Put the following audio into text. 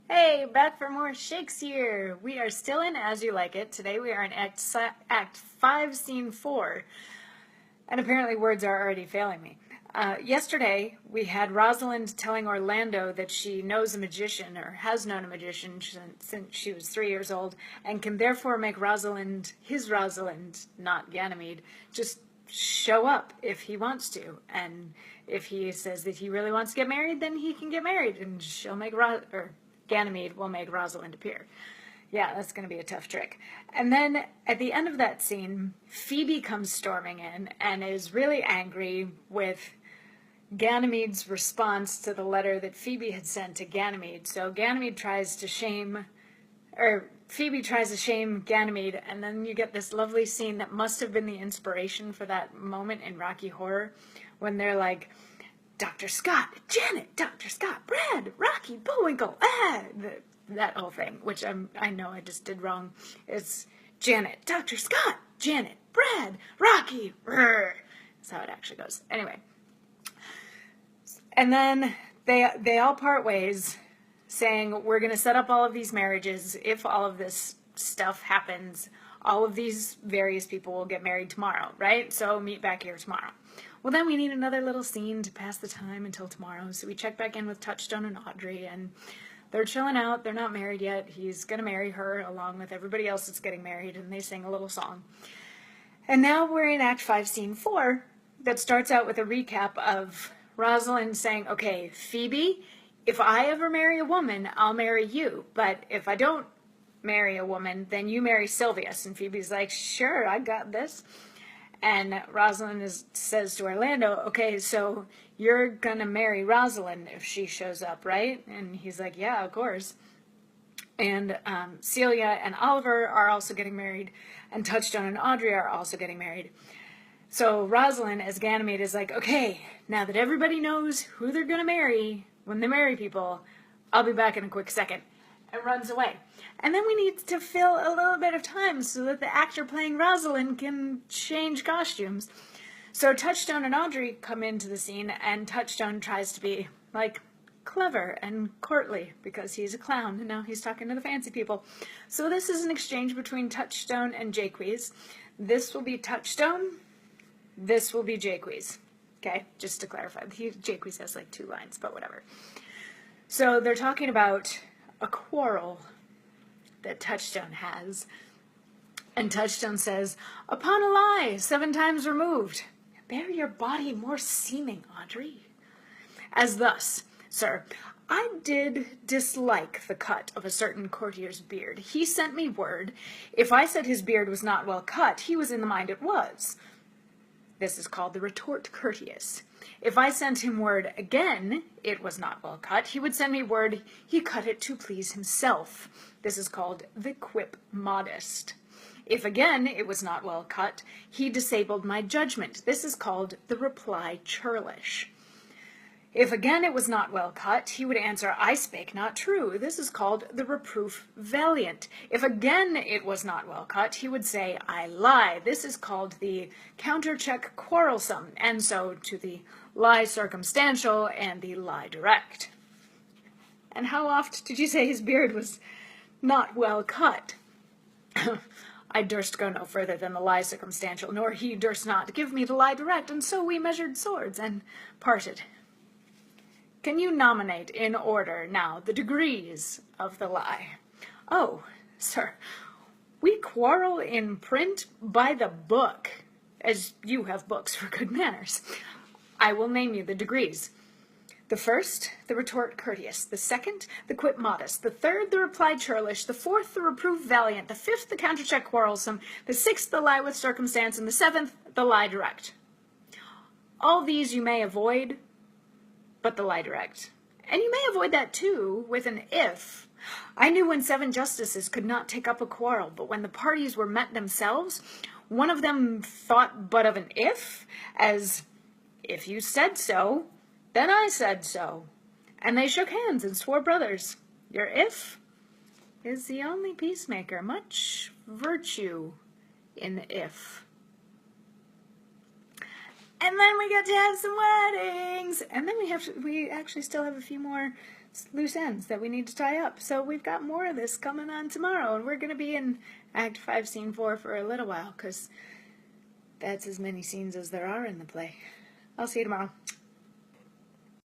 Hey, back for more Shakesyear. We are still in As You Like It. Today we are in Act 5, Scene 4. And apparently words are already failing me. Yesterday we had Rosalind telling Orlando that she knows a magician, or has known a magician since she was 3 years old, and can therefore make Rosalind, his Rosalind, not Ganymede, just show up if he wants to. And if he says that he really wants to get married, then he can get married, and she'll make Ganymede will make Rosalind appear. Yeah, that's going to be a tough trick. And then at the end of that scene, Phoebe comes storming in and is really angry with Ganymede's response to the letter that Phoebe had sent to Ganymede. So Phoebe tries to shame Ganymede, and then you get this lovely scene that must have been the inspiration for that moment in Rocky Horror when they're like, Dr. Scott, Janet, Dr. Scott, Brad, Rocky, Bullwinkle, that whole thing, which I know I just did wrong. It's Janet, Dr. Scott, Janet, Brad, Rocky, that's how it actually goes. Anyway. And then they all part ways, saying, we're going to set up all of these marriages. If all of this stuff happens, all of these various people will get married tomorrow, right? So meet back here tomorrow. Well, then we need another little scene to pass the time until tomorrow. So we check back in with Touchstone and Audrey, and they're chilling out. They're not married yet. He's going to marry her along with everybody else that's getting married, and they sing a little song. And now we're in Act 5, Scene 4, that starts out with a recap of Rosalind saying, okay, Phoebe, if I ever marry a woman, I'll marry you. But if I don't marry a woman, then you marry Sylvius. And Phoebe's like, sure, I got this. And Rosalind says to Orlando, okay, so you're going to marry Rosalind if she shows up, right? And he's like, yeah, of course. And Celia and Oliver are also getting married, and Touchstone and Audrey are also getting married. So Rosalind, as Ganymede, is like, okay, now that everybody knows who they're going to marry when they marry people, I'll be back in a quick second, and runs away. And then we need to fill a little bit of time so that the actor playing Rosalind can change costumes. So Touchstone and Audrey come into the scene, and Touchstone tries to be, like, clever and courtly because he's a clown, and now he's talking to the fancy people. So this is an exchange between Touchstone and Jaques. This will be Touchstone. This will be Jaques. Okay, just to clarify. Jaques has, like, 2 lines, but whatever. So they're talking about a quarrel that Touchstone has. And Touchstone says, upon a lie, 7 times removed, bear your body more seeming, Audrey. As thus, sir, I did dislike the cut of a certain courtier's beard. He sent me word, if I said his beard was not well cut, he was in the mind it was. This is called the retort courteous. If I sent him word again, it was not well cut, he would send me word, he cut it to please himself. This is called the quip modest. If again it was not well cut, he disabled my judgment. This is called the reply churlish. If again it was not well cut, he would answer, I spake not true. This is called the reproof valiant. If again it was not well cut, he would say, I lie. This is called the countercheck quarrelsome, and so to the lie circumstantial and the lie direct. And how oft did you say his beard was not well cut? I durst go no further than the lie circumstantial, nor he durst not give me the lie direct, and so we measured swords and parted. Can you nominate in order now the degrees of the lie? Oh, sir, we quarrel in print by the book, as you have books for good manners. I will name you the degrees. The first, the retort courteous. The second, the quip modest. The third, the reply churlish. The fourth, the reproof valiant. The fifth, the countercheck quarrelsome. The sixth, the lie with circumstance. And the seventh, the lie direct. All these you may avoid, but the lie direct. And you may avoid that too with an if. I knew when 7 justices could not take up a quarrel, but when the parties were met themselves, one of them thought but of an if, as, if you said so, then I said so. And they shook hands and swore brothers. Your if is the only peacemaker, much virtue in the if. And then we get to have some weddings. And then we actually still have a few more loose ends that we need to tie up. So we've got more of this coming on tomorrow, and we're going to be in Act 5, Scene 4 for a little while, because that's as many scenes as there are in the play. I'll see you tomorrow.